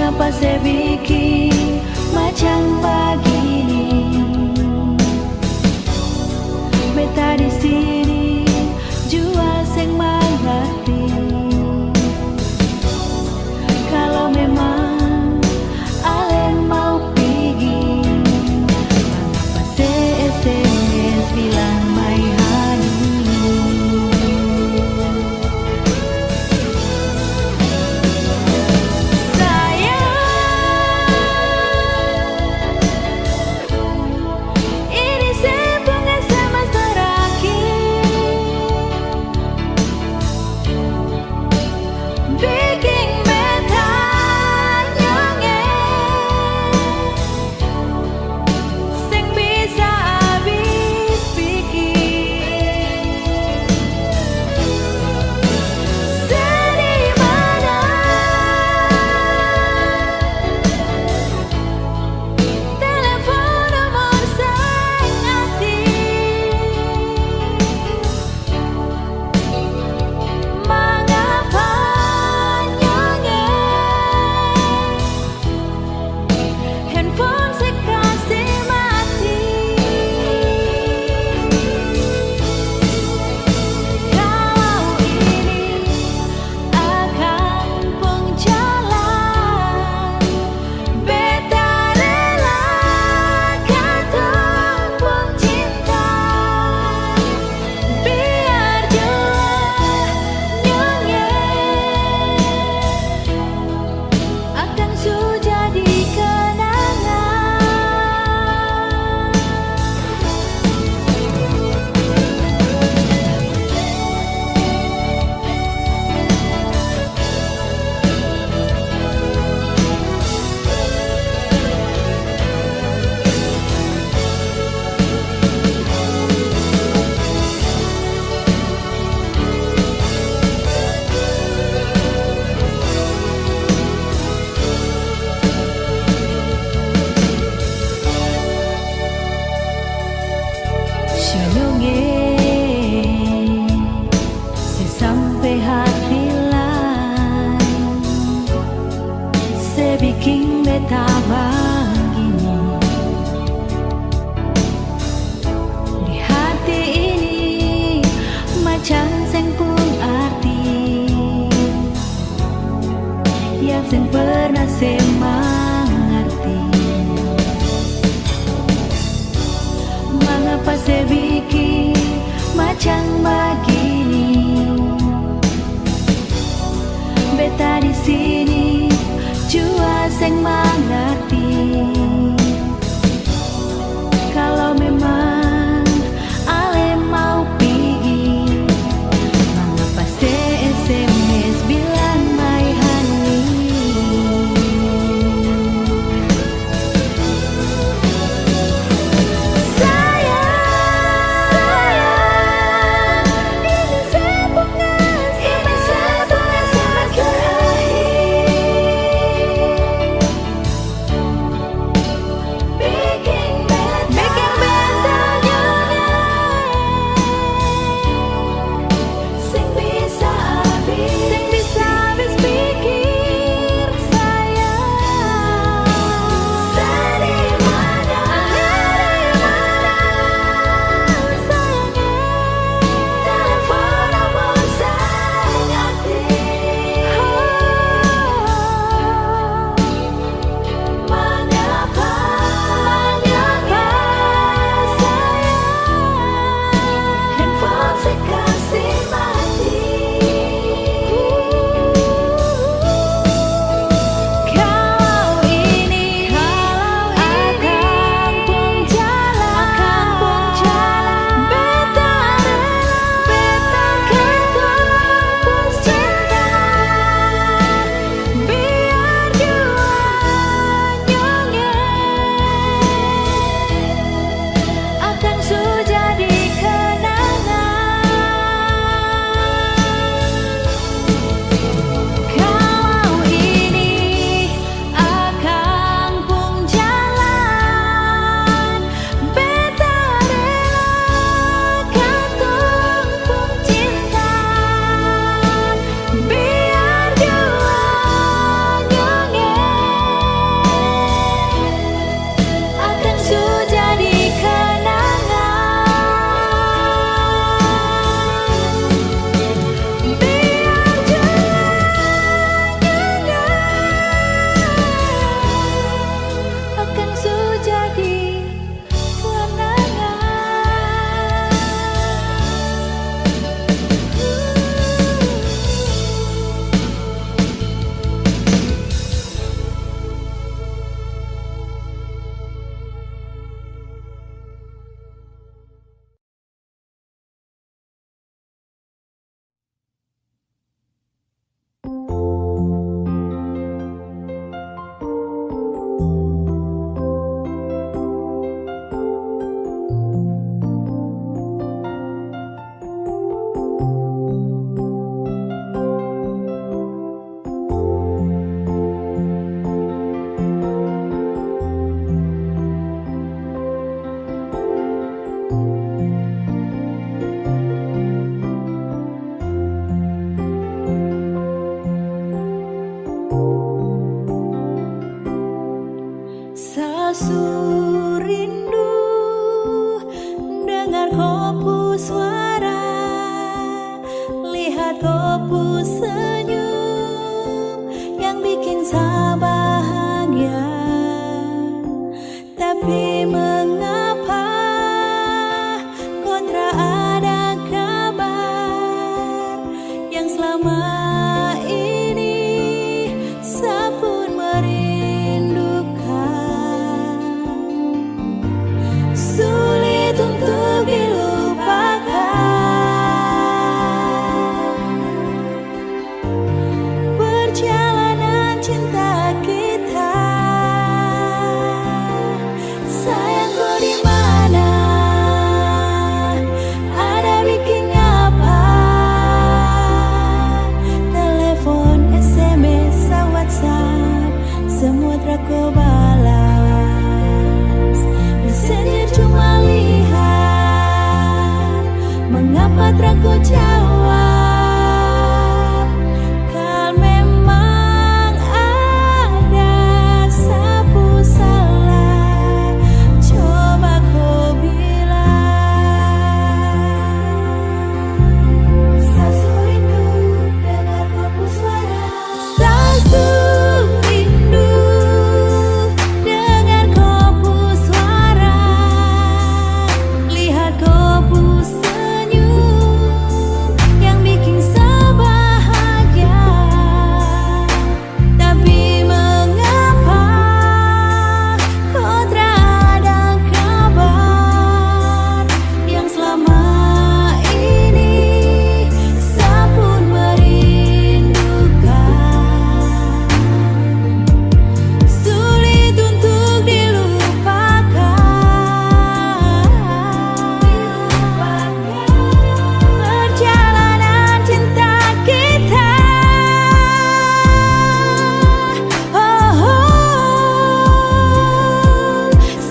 Mengapa saya bikin macam begini? Beta di sini jua seng mengerti. Kalau memang alen mau pergi, mengapa saya SMS bilang my honey? Sampai hati lain, saya bikin beta begini. Di hati ini macam seng pun arti, yang seng pernah saya mengerti. Mengapa saya bikin macam begini? Beta di sini jua seng mengerti. Kalau memang ale mau pergi, mengapa saya SMS bilang my honey? Sayang, ini saya bunga sama terakhir. bikin saya bahagia. Tapi mengapa kok tak ada kabar yang selama ini saya pun merindukan. Sulit untuk dilupakan perjalanan cinta kita. Sayangku di mana? Ada bikin apa? Telepon, SMS, WhatsApp, semua tak kau balas. Messenger cuma lihat, mengapa tak kau jawab? Kalau memang ada sapu salah, coba kau bilang. Sasu rindu dengar kau suara. Sasu rindu dengar kau suara. Lihat kau senyum yang bikin saya bahagia. Tapi mengapa kau tak ada kabar yang selama ini saya pun merindukan. Sulit untuk dilupakan perjalanan cinta kita.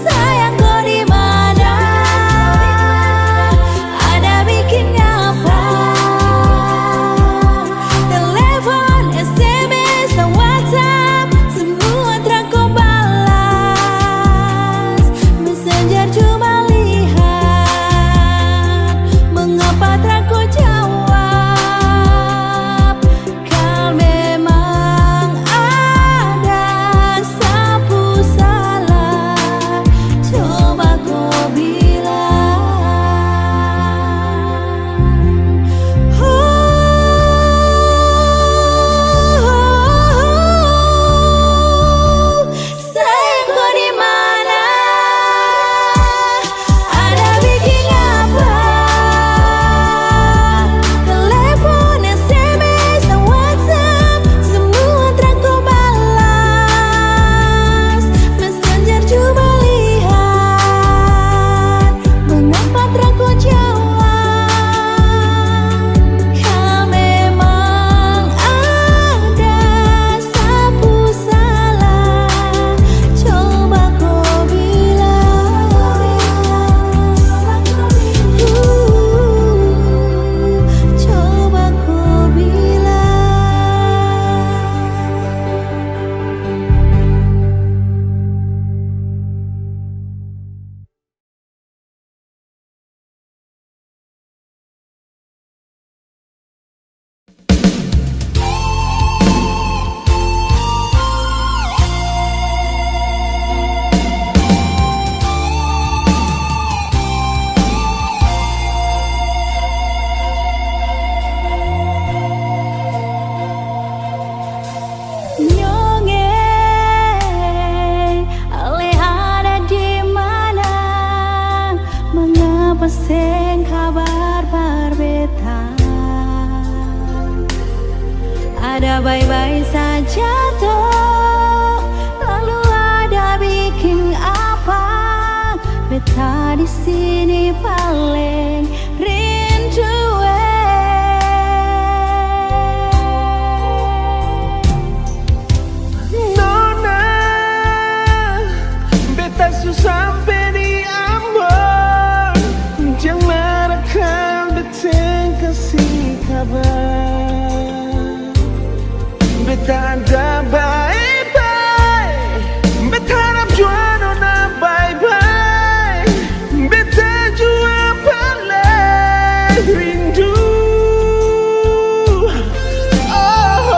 Sayang kau di mana? Ada bikin apa? Telepon, SMS, dan WhatsApp, semua tak kau balas. Messenger cuma lihat, mengapa tak kau jawab? Kalau memang ada sapu salah, coba kau bilang. Sayang kau di mana? Ada bikin apa? Telepon, SMS, dan WhatsApp, semua tak kau balas. Messenger cuma lihat, mengapa tak kau jawab? Kalau memang ada sapu salah, coba kau bilang. Coba kau Nyongeng, alih ada di mana? Mengapa seng kabar berbeda? Ada baik-baik saja toh, lalu ada bikin apa? Beta di sini paling rindu. Nona, beta sampai di Ambon. Jangan rekam beta kasih kabar. Beta ada bye-bye, beta harap jua nona bye-bye. Beta jua paling rindu. Oh,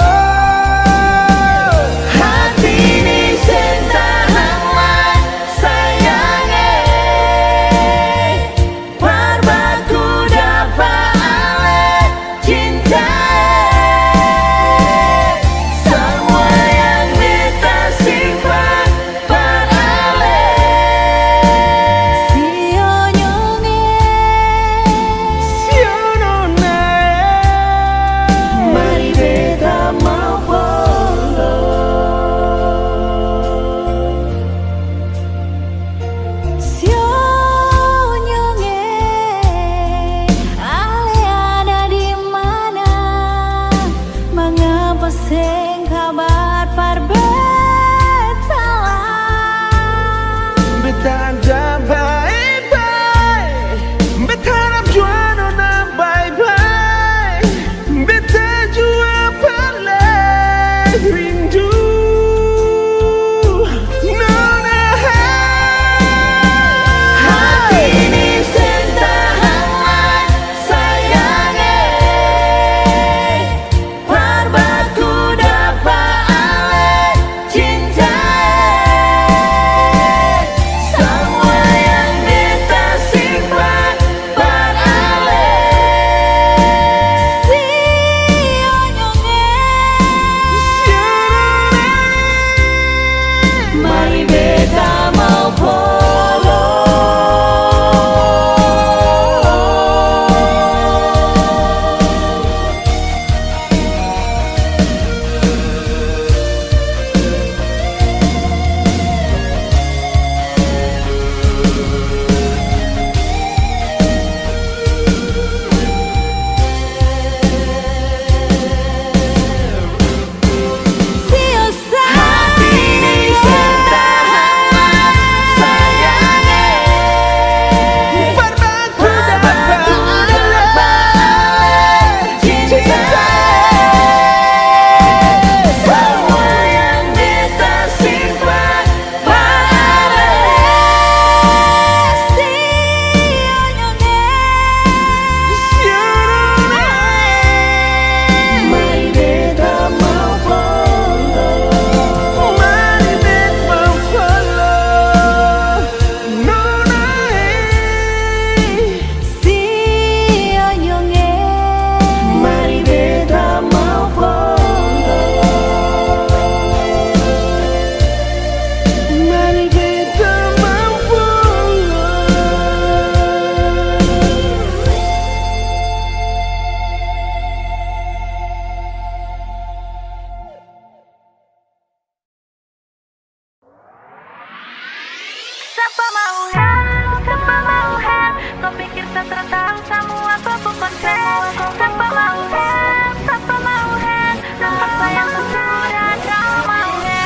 tertahu semua kupu konsep. Tanpa mau hand, tanpa mau hand, nampak sayang sudah kau mau hand.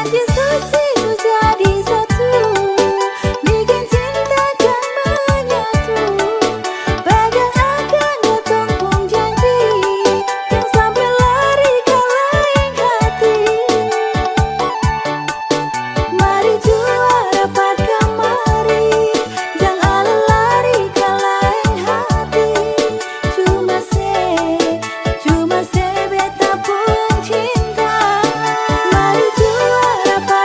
janji suci untuk jadi satu, bikin cinta kan menyatu. Pegang akan gotong pun janji, yang sampai lari ke lain hati. Mari jua rapat kamari, jangan lari ke lain hati. Cuma se beta pun cinta. Mari jua rapat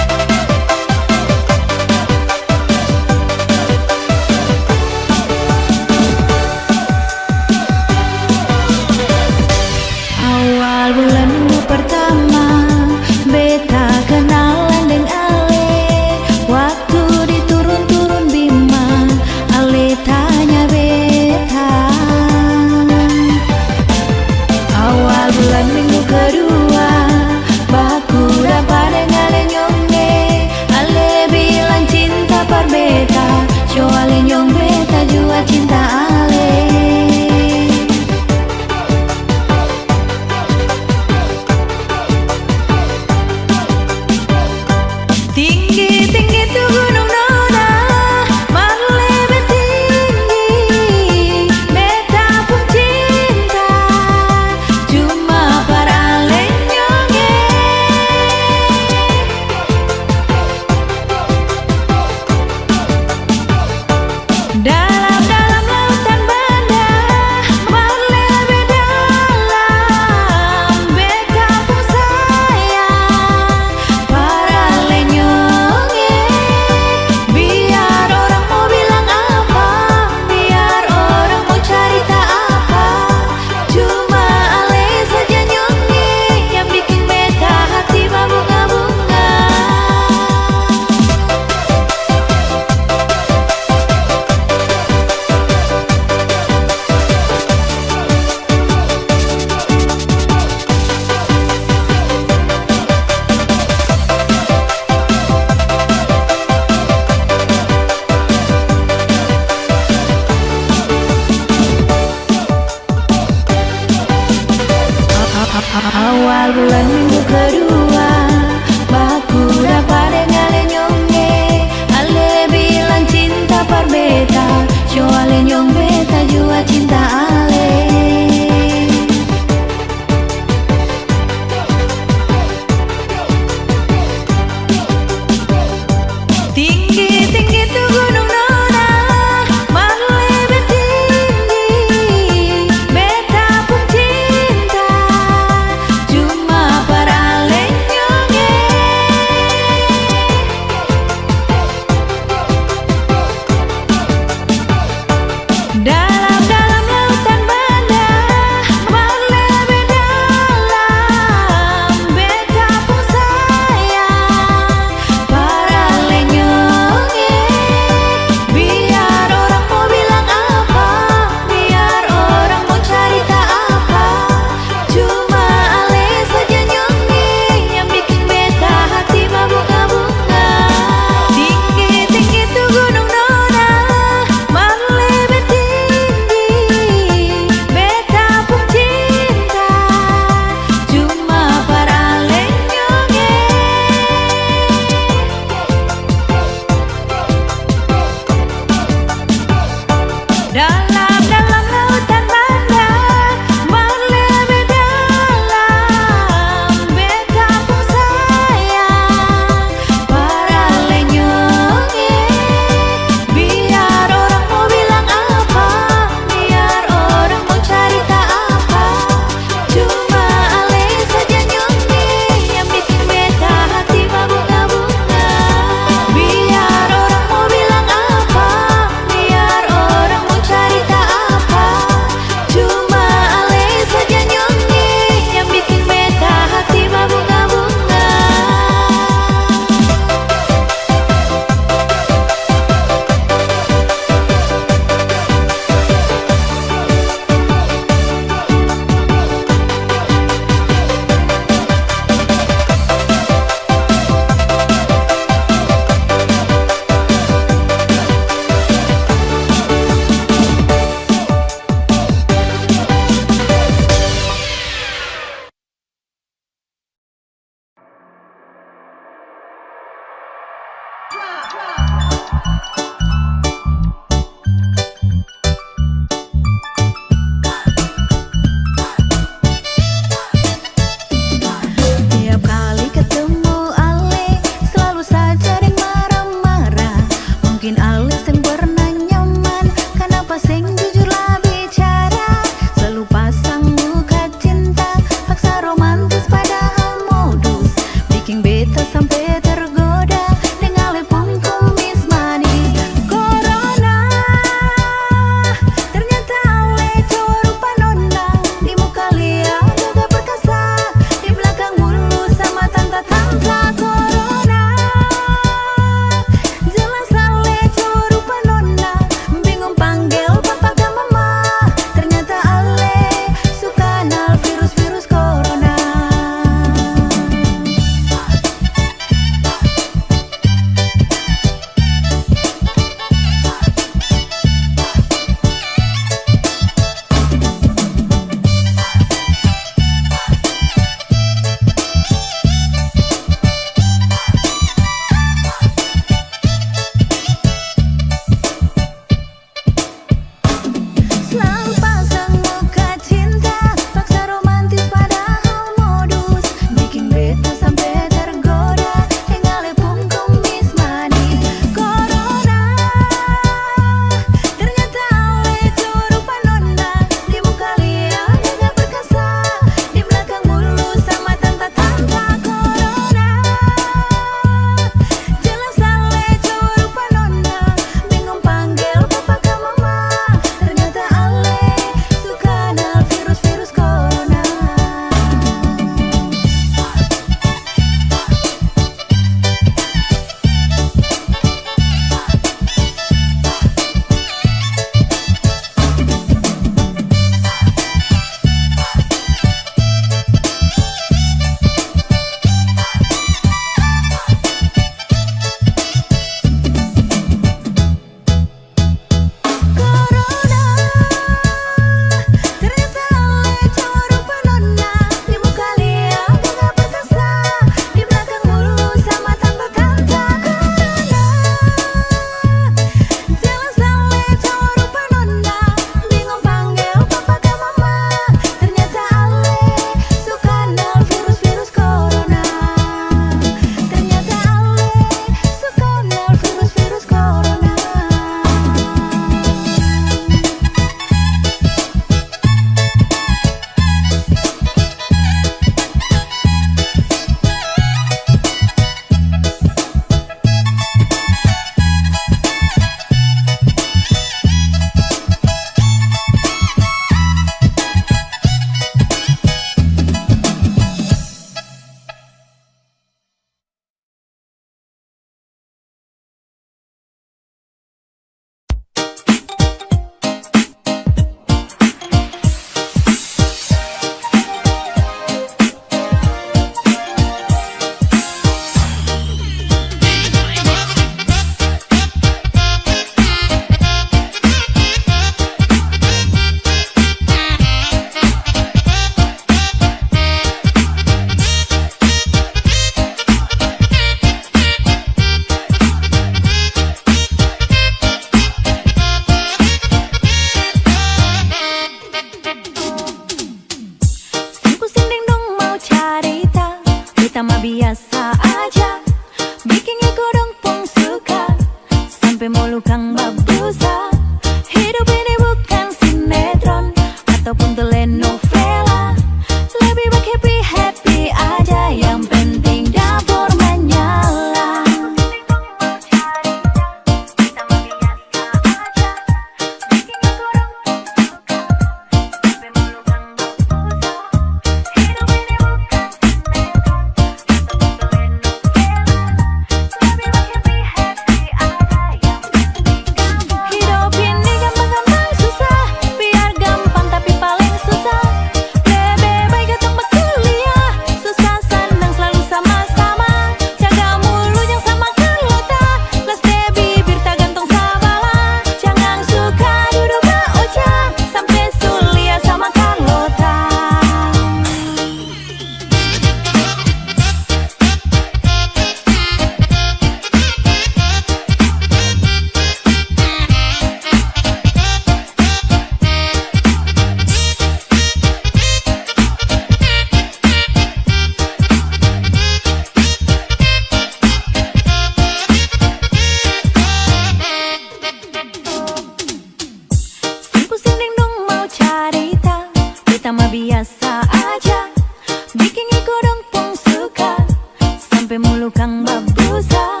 sampai mulu kang babusa.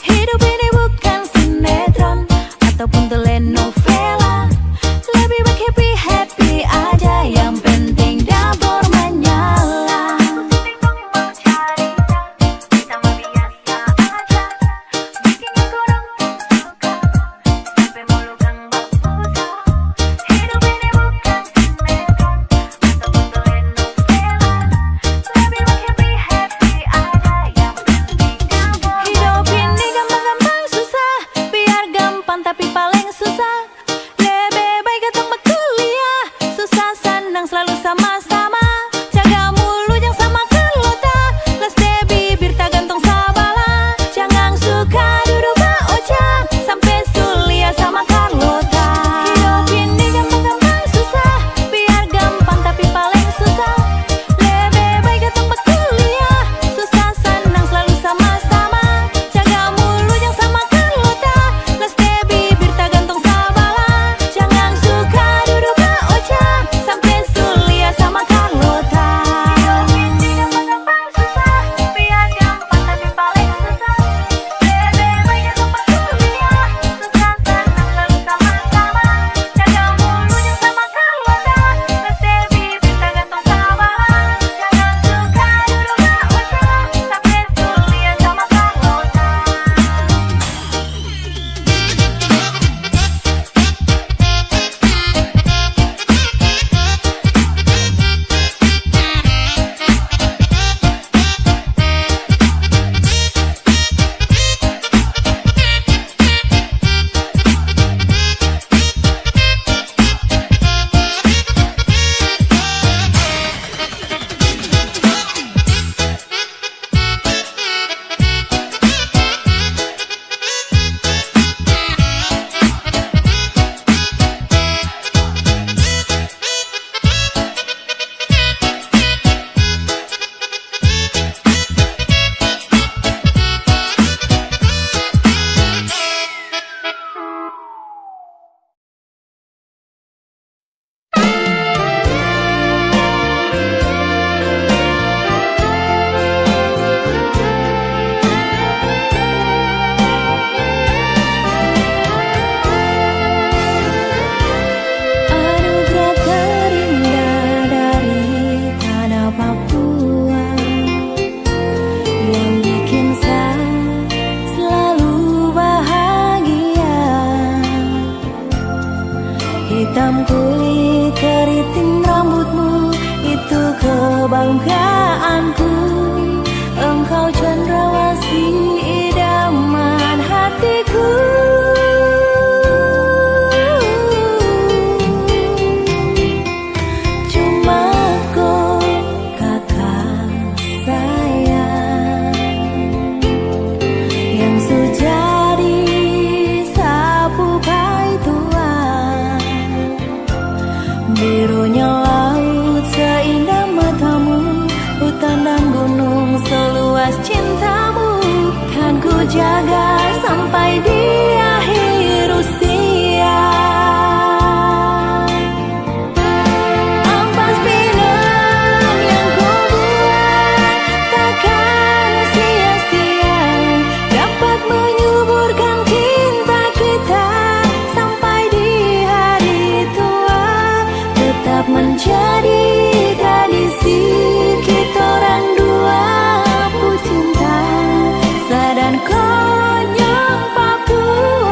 Hidup ini bukan sinetron ataupun telenovela. Lebih baik happy-happy aja, yang penting dapur menyala. Aku sering mau cari kita mah biasa aja, bikin aku orang suka sampai mulu kang babusa. Hidup ini bukan sinetron ataupun telenovela. Lebih baik happy-happy aja, yang penting dapur. Hidup ini gampang-gampang susah, biar gampang tapi paling susah. Lebih baik ketong berkuliah, susah senang selalu sama-sama. Jaga mulut yang sama kelota, les deh bibir tak gantung sabala. Jangan suka duduk baocah, sampai sulia sama Carlota. Hidup ini gampang-gampang susah, biar gampang tapi paling susah. Lebih baik ketong berkuliah, susah senang selalu sama-sama. Jaga mulut yang sama kelota, les deh bibir tak gantung sabala. Jangan suka duduk baocah, sampai sulia sama Carlota. Hidup ini gampang-gampang susah, biar gampang tapi paling susah. Lebih baik ketong berkuliah, susah senang selalu sama-sama. Jaga mulut yang sama Carlota, les deh bibir tak gantung sabala. Jangan suka duduk baocah, sampai sulia sama Carlota. Anugerah terindah dari tanah Papua, yang bikin saya selalu bahagia. Hitam kulit keriting rambutmu, itu kebanggaanku. Engkau cendrawasih idaman hatiku. Cuma kau kakak sayang, yang sejadi sapu paituan. Birunya laut seindah matamu, hutan dan gunung seluas cintamu. Kan ku jaga sampai di akhir usia. Ampas pinang yang kau buat takkan sia-sia, dapat menyuburkan cinta kita sampai di hari tua. Tetap menjadi tradisi kita orang dua, pu cinta sa dan konyang Papua.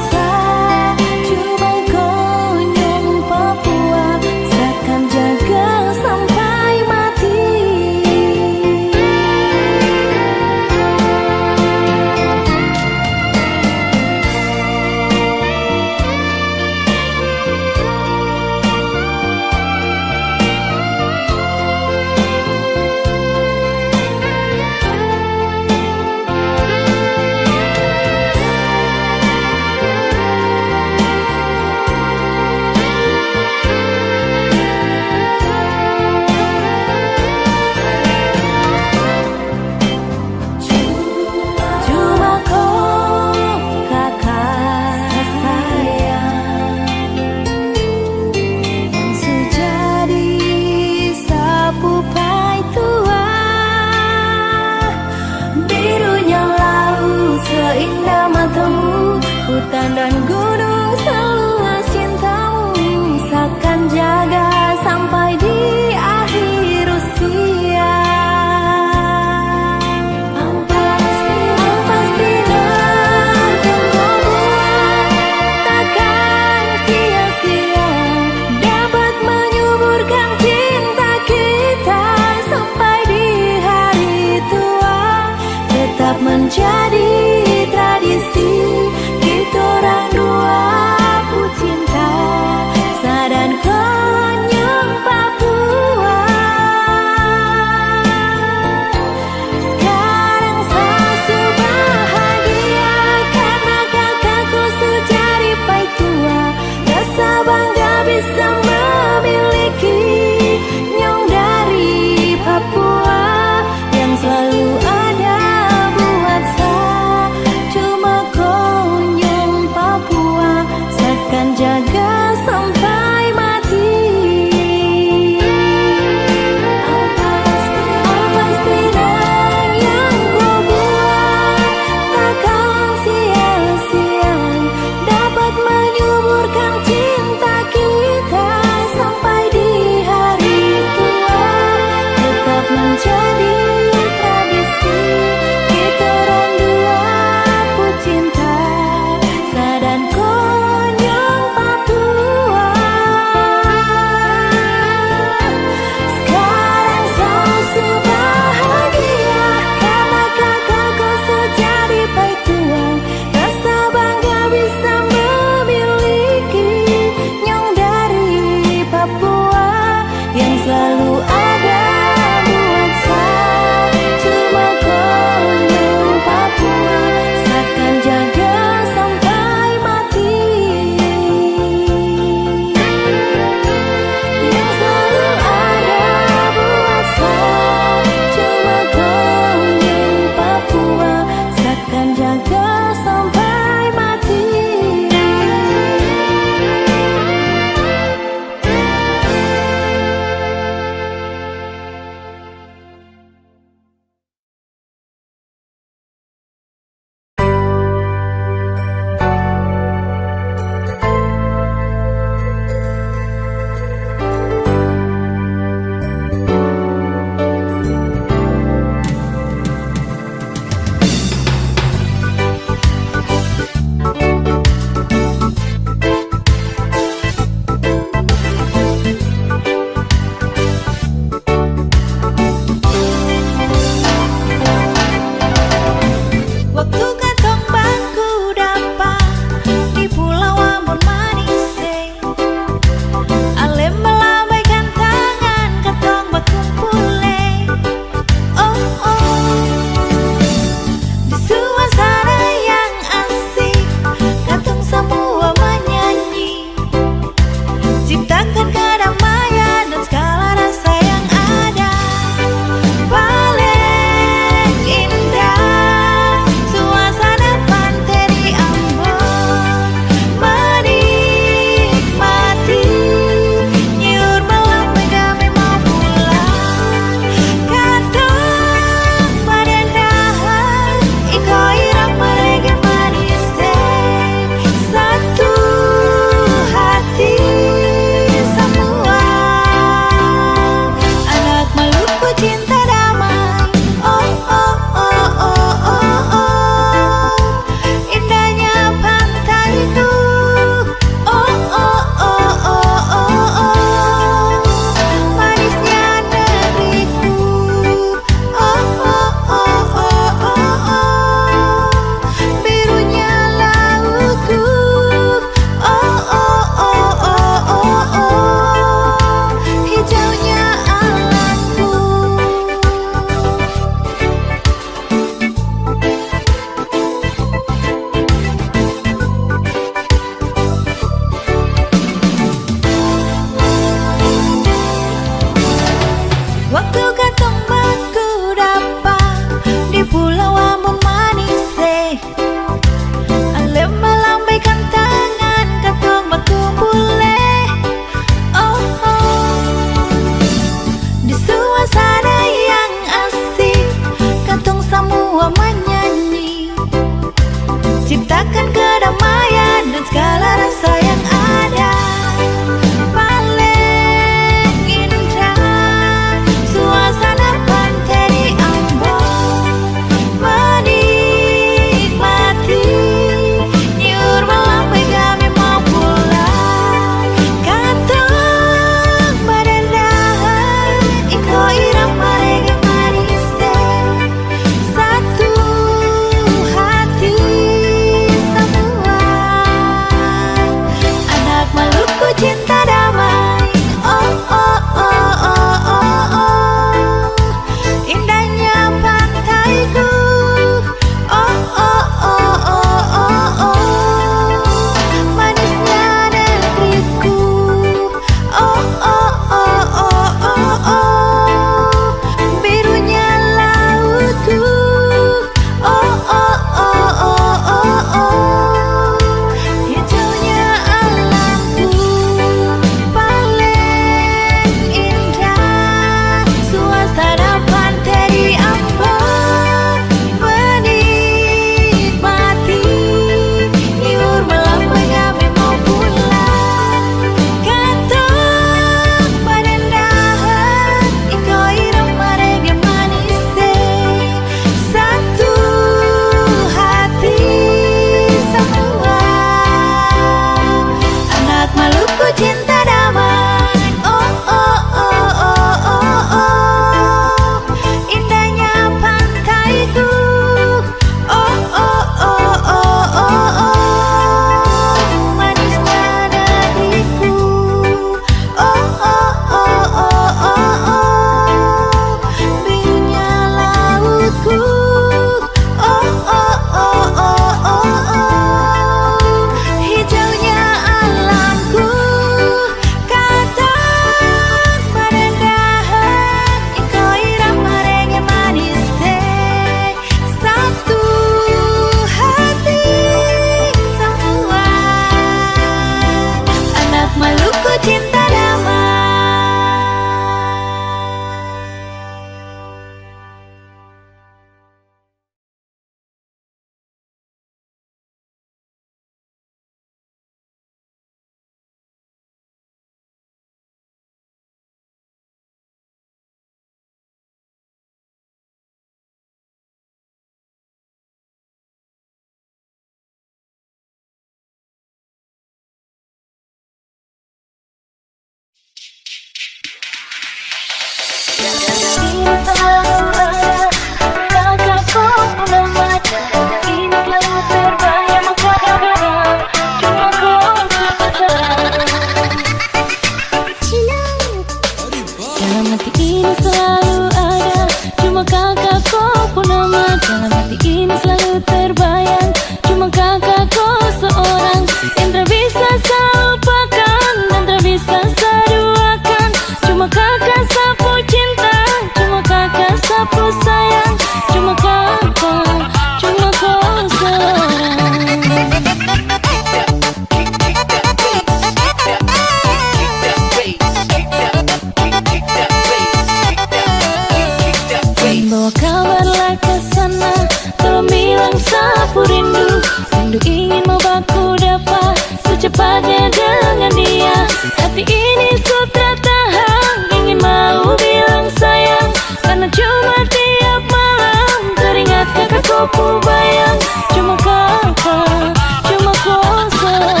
sapu rindu. Rindu ingin mau baku dapat secepatnya dengan dia. Hati ini sudah tahan, ingin mau bilang sayang, karena cuma tiap malam teringat kakakku ku bayang. Cuma kakak, cuma kau seorang.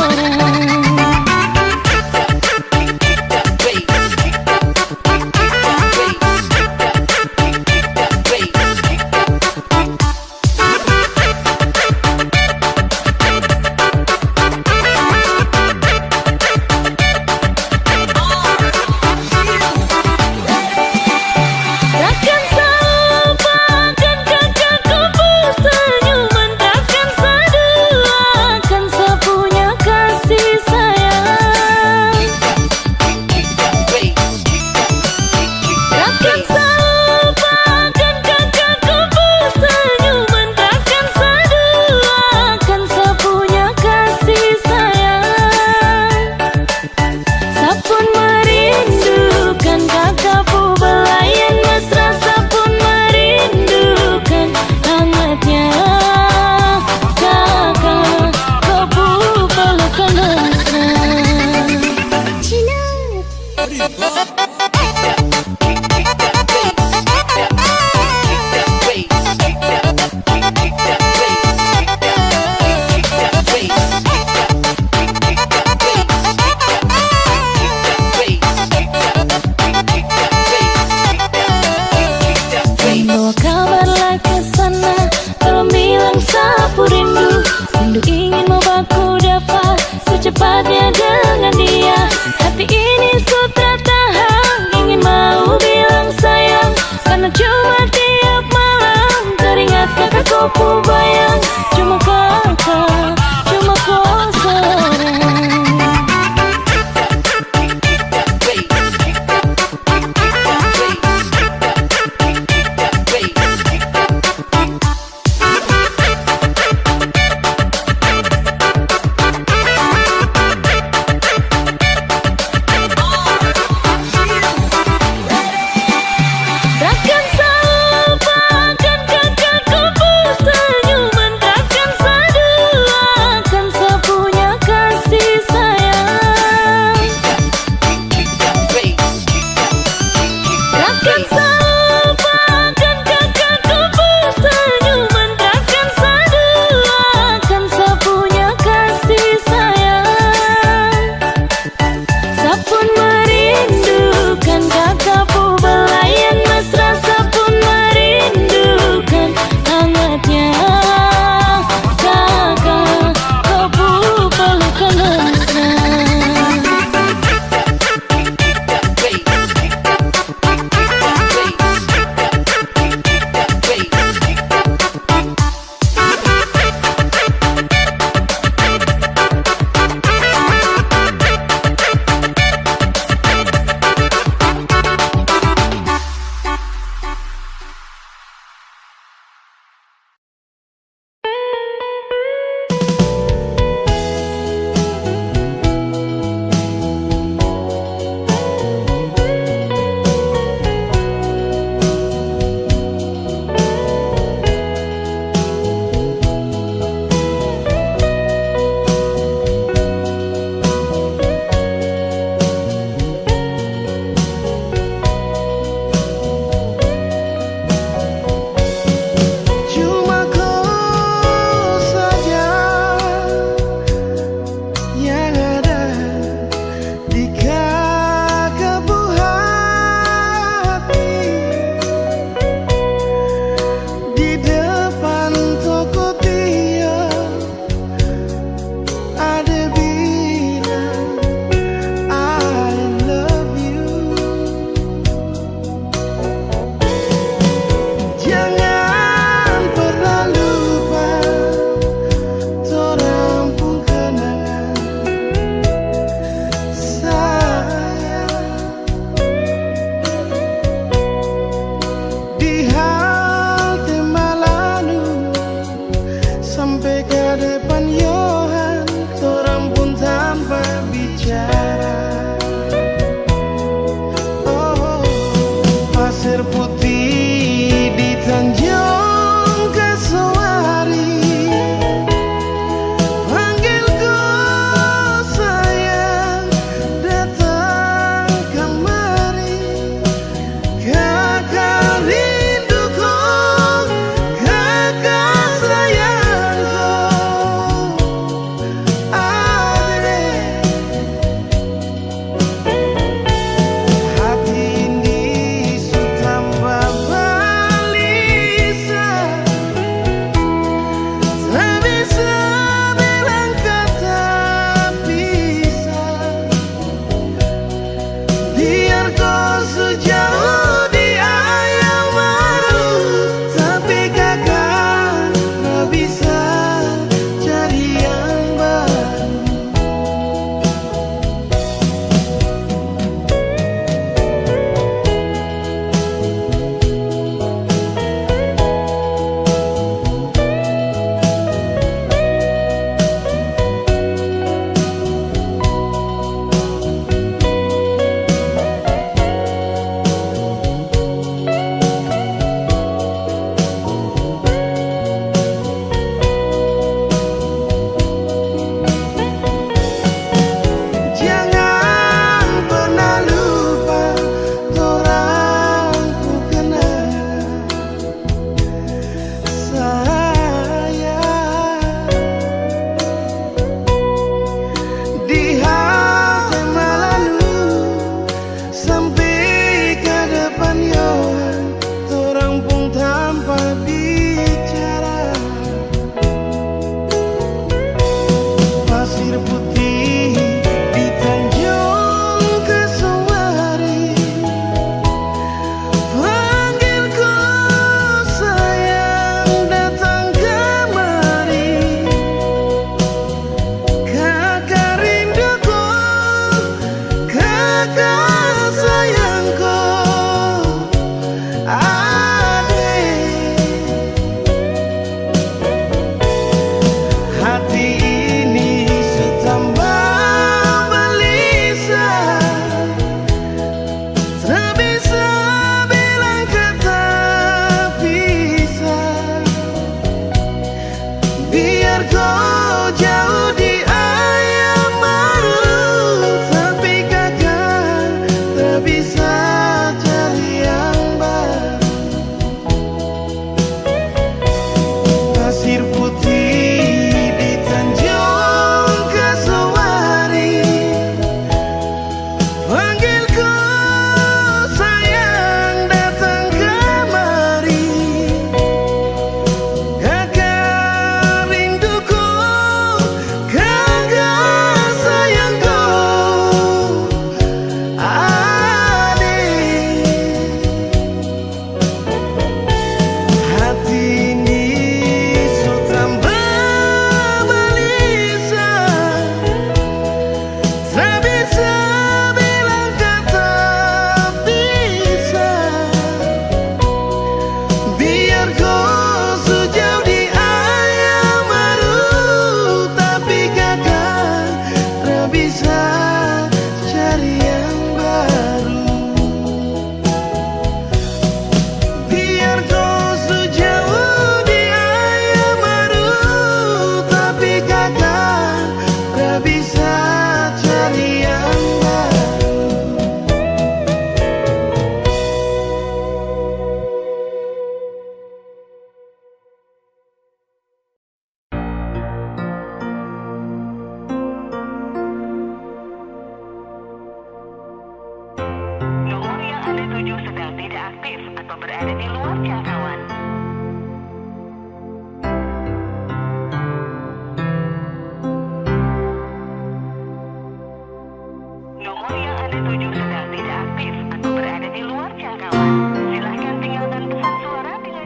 Takkan selupakan kakakku senyuman, takkan seduakan sepunya kasih sayang. Takkan selupakan kakakku senyuman, takkan seduakan sepunya kasih sayang. Sapun merindukan kakakku belayan mesra, sapun merindukan hangatnya kakak kau pelukan mesra. Bawa kabarlah ke sana, tolong bilang sapu rindu. Rindu ingin mau baku dapat secepatnya dengan dia. Hati ini sudah tahan, ingin mau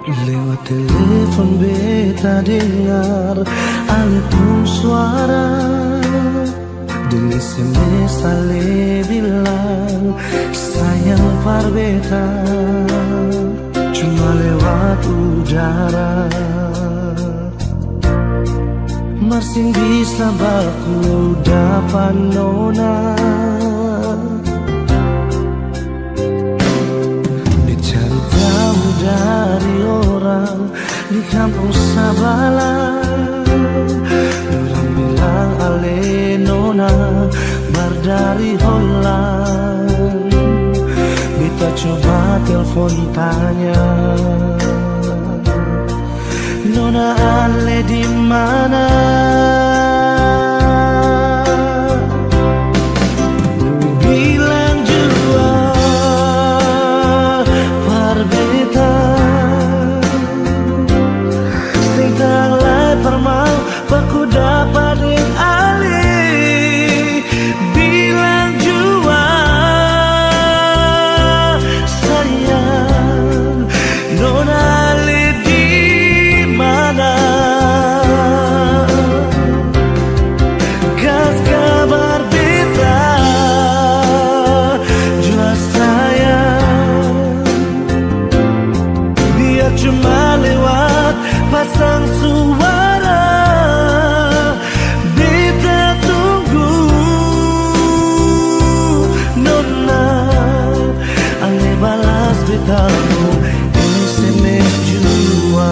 Lewat telepon beta dengar alun suara, dan SMS ale bilang sayang par beta, cuma lewat udara. Masih bisa baku dapat nona, dicari tahu dari orang di kampung Sabala. Orang bilang ale nona bar dari Holland. Kita coba telepon tanya, nona ale di mana? Bilang jua par beta, sing tanglai permau baku dapat ding ali. Bilang jua sayang, nona ale di mana? Gas kabar beta jua sayang, dia cuma lewat pasang suara. Beta tunggu nona ale balas beta SMS jua.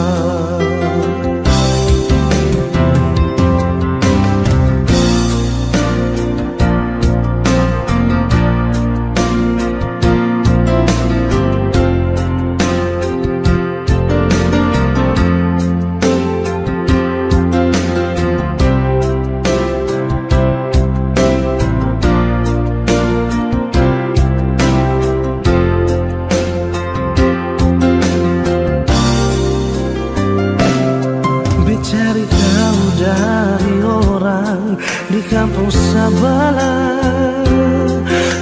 Cari tahu dari orang di kampung Sabala.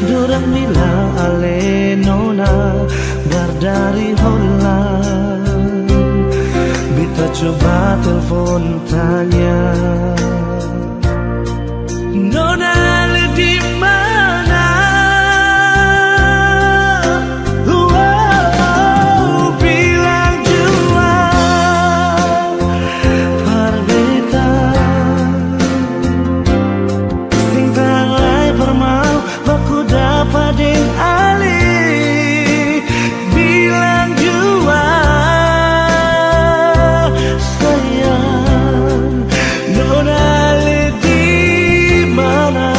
Dorang bilang ale nona bar dari Holland. Beta coba telepon tanya, nona ale di mana? Bilang jua par beta, sing tanglai permau baku dapat ding ali. Bilang jua sayang, nona ale di mana?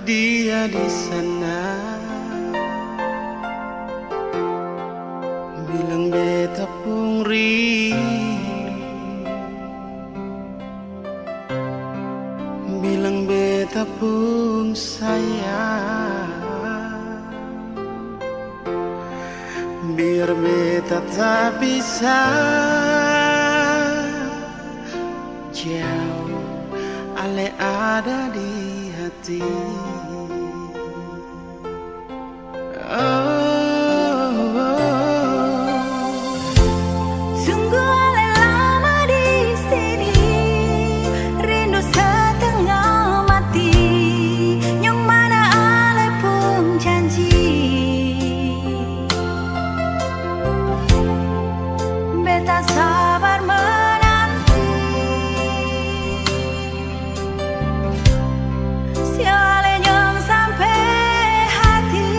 dia di sana. Bilang beta pun rindu, bilang beta pun sayang. Biar beta tak bisa jauh, ale ada di hati. Sungguh ale lama di sini, rindu setengah mati. Yang mana ale pun janji, beta sabar menanti. Si ale nyong sampai hati.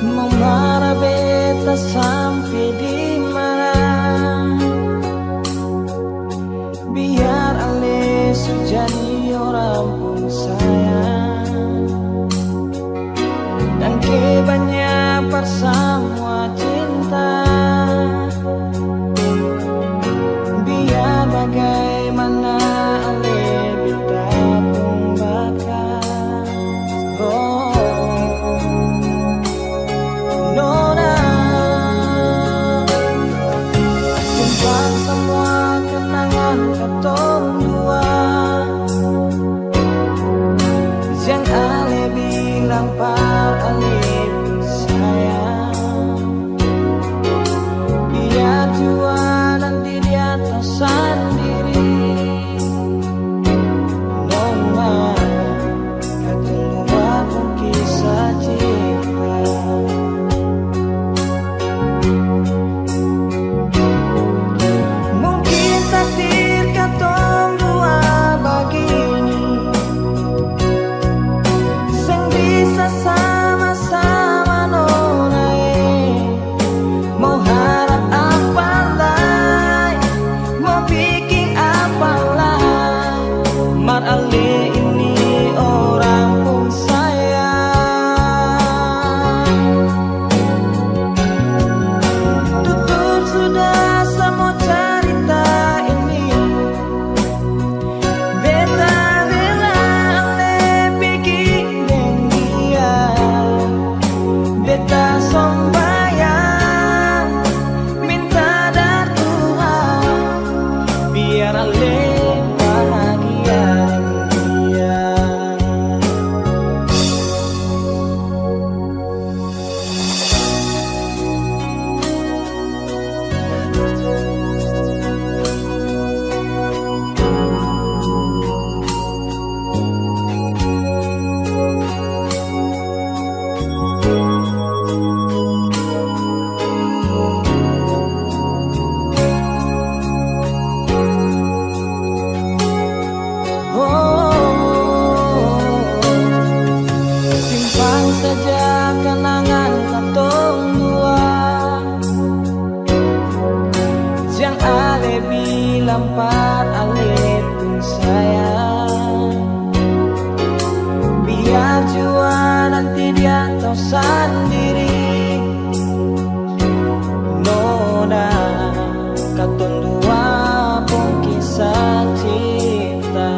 Mau marah beta sampai di mana, biar ale jadi orang pun sayang. Dan kebanyak bersama cinta, biar bagaimana ale beta pun bakal. Oh, Nona, simpan semua kenangan katong dua, yang ale bilang par ale pun sayang. Biar jua nanti di atas sendiri. Nona, kedua pun kisah cinta. Mungkin takdir katong dua begini, sing bisa sama-sama Nona. Mau harap apa lagi, mau bikin apa lagi, mar ale ini orang pun sayang. Tutup sudah semua cerita ini, beta rela ale bikin dengan dia. Beta sembahyang minta dari Tuhan, biar ale bahagia dengan dia. Simpan saja kenangan katong dua, yang ale bilang par ale pun sayang. Biar jua nanti dia tahu sendiri. Nona, katong dua pun kisah cinta.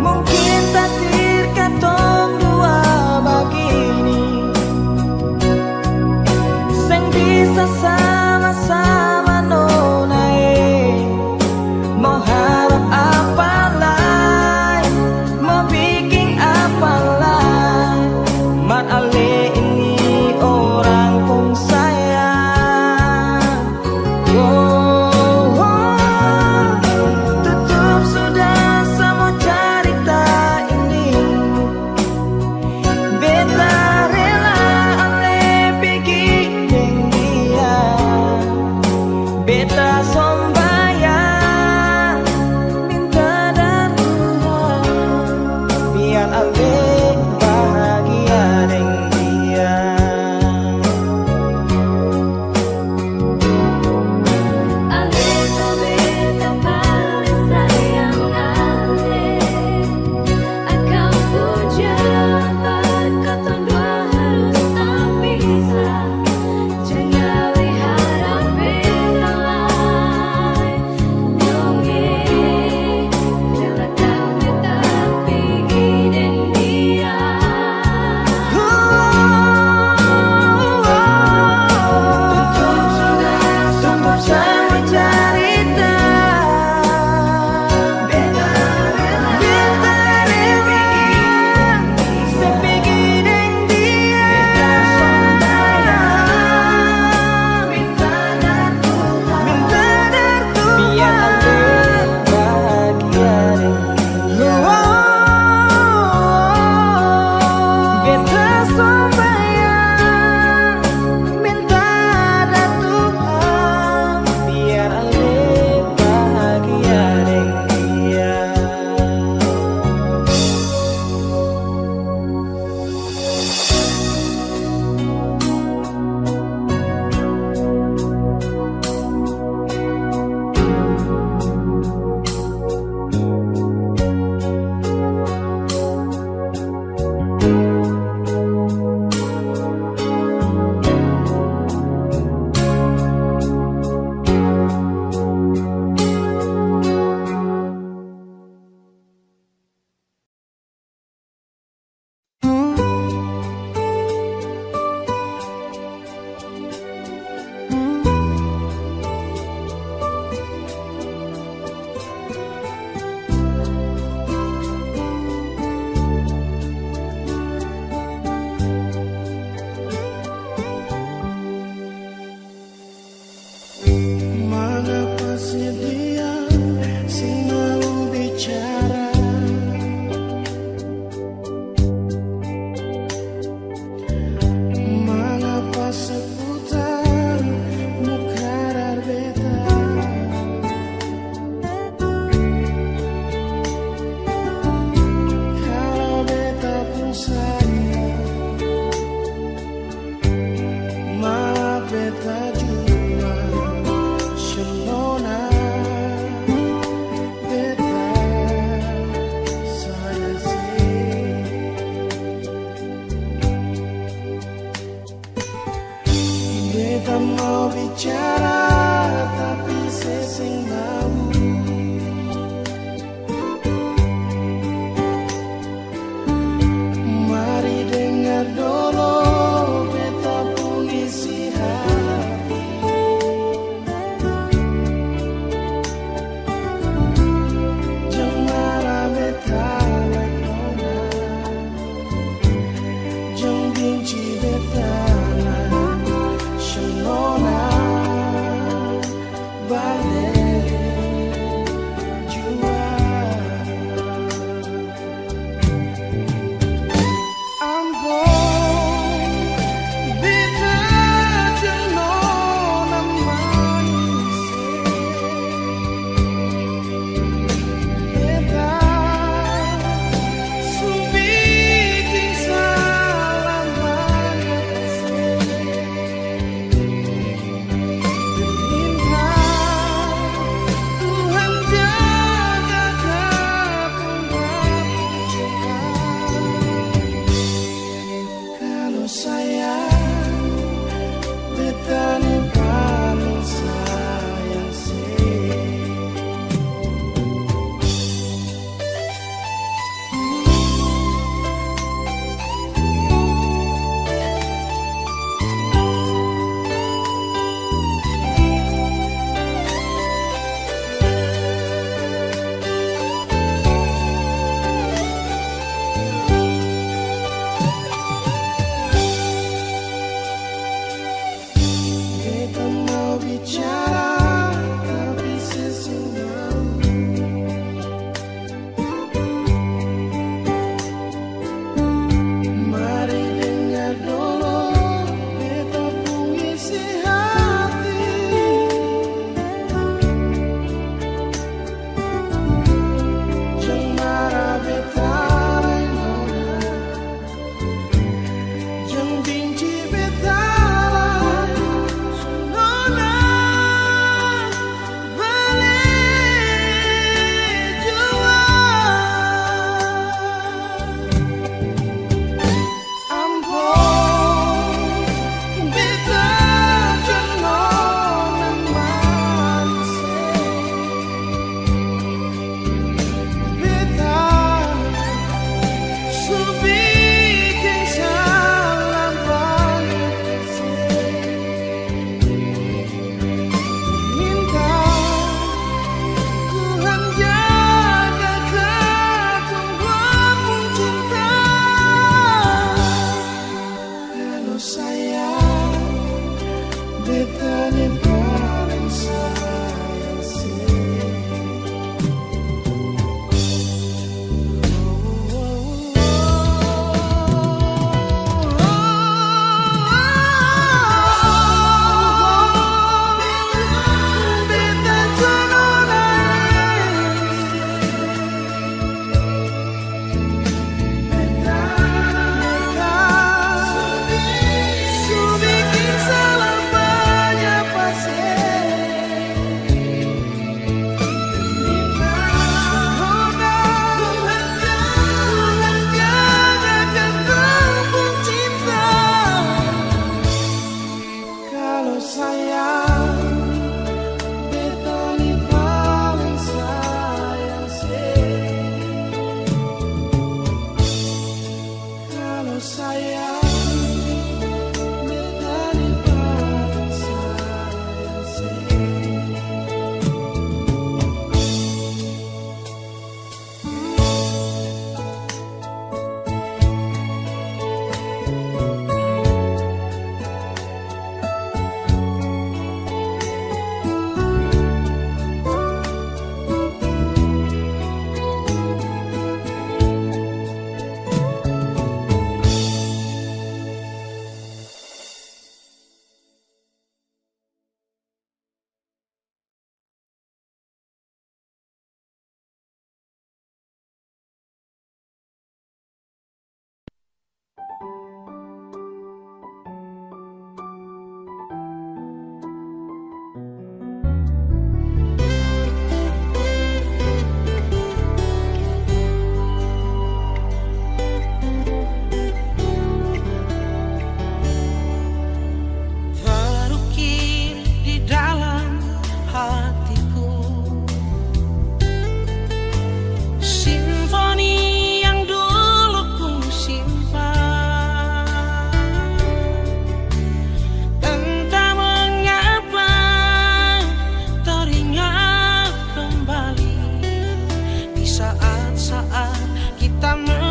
Mungkin takdir katong dua begini, sing bisa sama-sama Nona. Mau harap apa lagi, mau bikin apa bicara tapi sesing bau. Mari dengar dulu beta pengisi hati. Jangan marah beta lekona, jangan benci beta senona.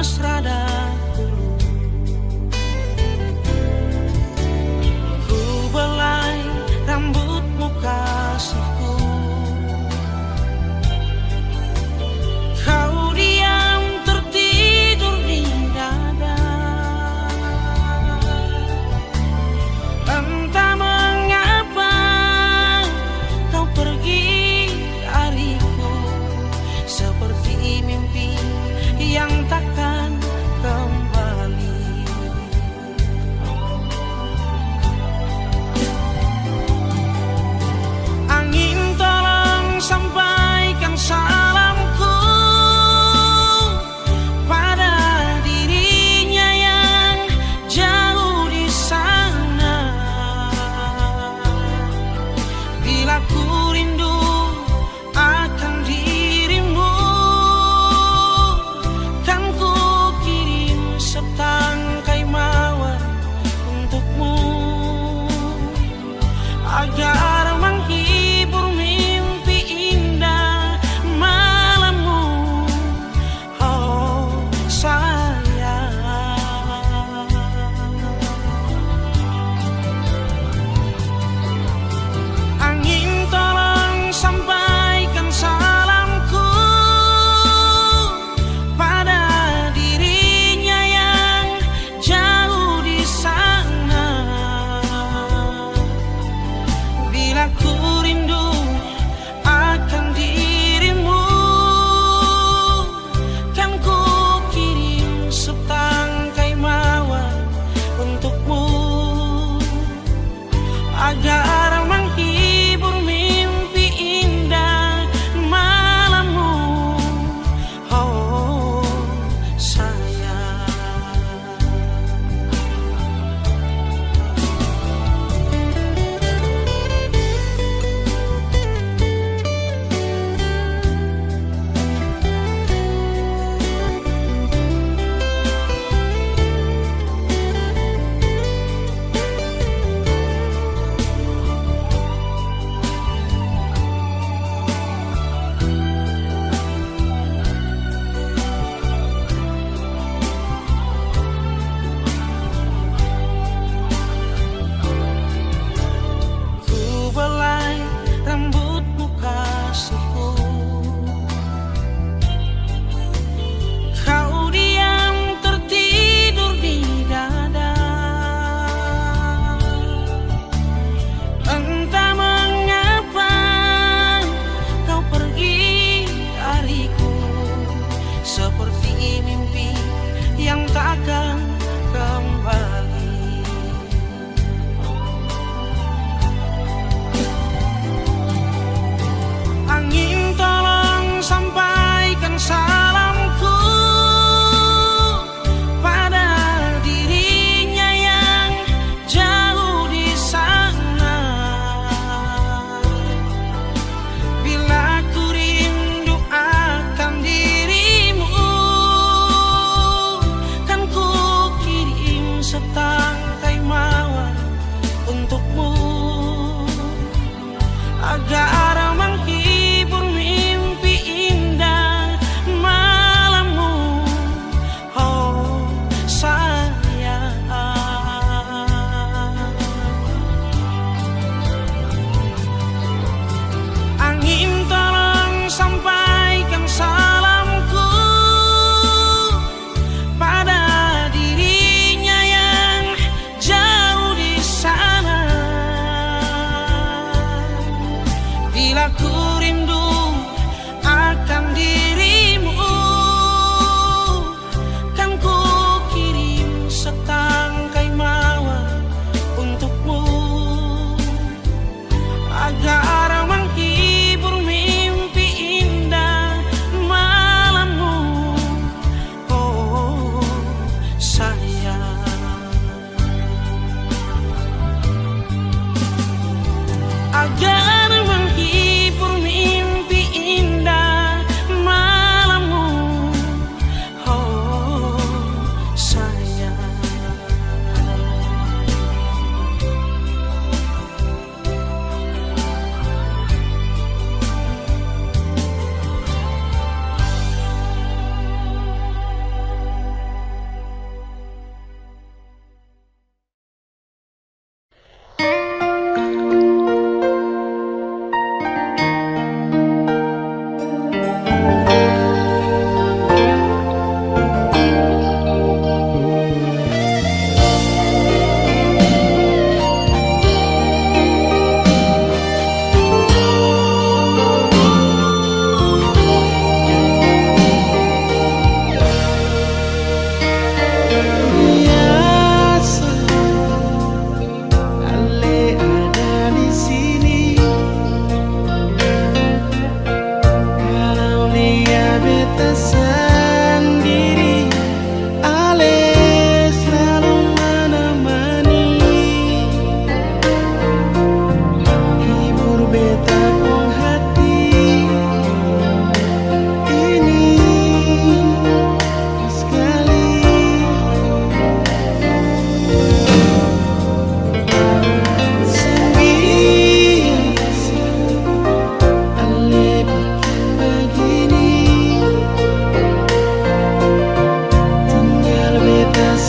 mesra dahulu. Ku belai rambutmu kasihku, kau diam tertidur di dada. Entah mengapa kau pergi dariku, seperti mimpi yang takkan kembali. Angin tolong sampaikan salamku pada dirinya yang jauh di sana. Bila ku rindu akan dirimu, kan ku kirim setangkai mawar untukmu, agar menghibur mimpi indah malammu. Oh sayang, angin tolong sampaikan salamku pada dirinya yang jauh di sana. Bila ku rindu akan dirimu, kan ku kirim setangkai mawar untukmu, agar menghibur mimpi indah malammu. Oh sayang, ku belai rambutmu kasihku, kau diam tertidur di dada. Entah mengapa kau pergi dariku, seperti mimpi yang takkan kembali. Angin tolong sampaikan salamku pada dirinya yang jauh di sana. Bila ku rindu akan dirimu, kan ku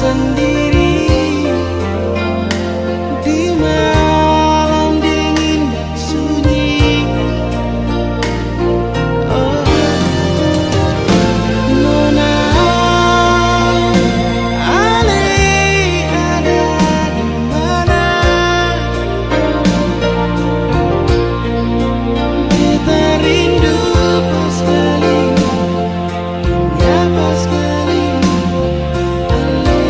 sendiri di malam dingin dan sunyi. Oh, Nona, Ale ada di mana? Kita rindu pas kali, ya pas kali. Ale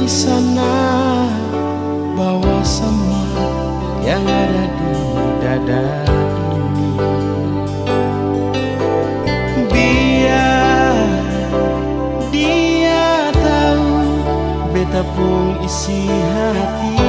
sana, bawa semua yang ada di dada ini. Biar dia tahu beta pun isi hati.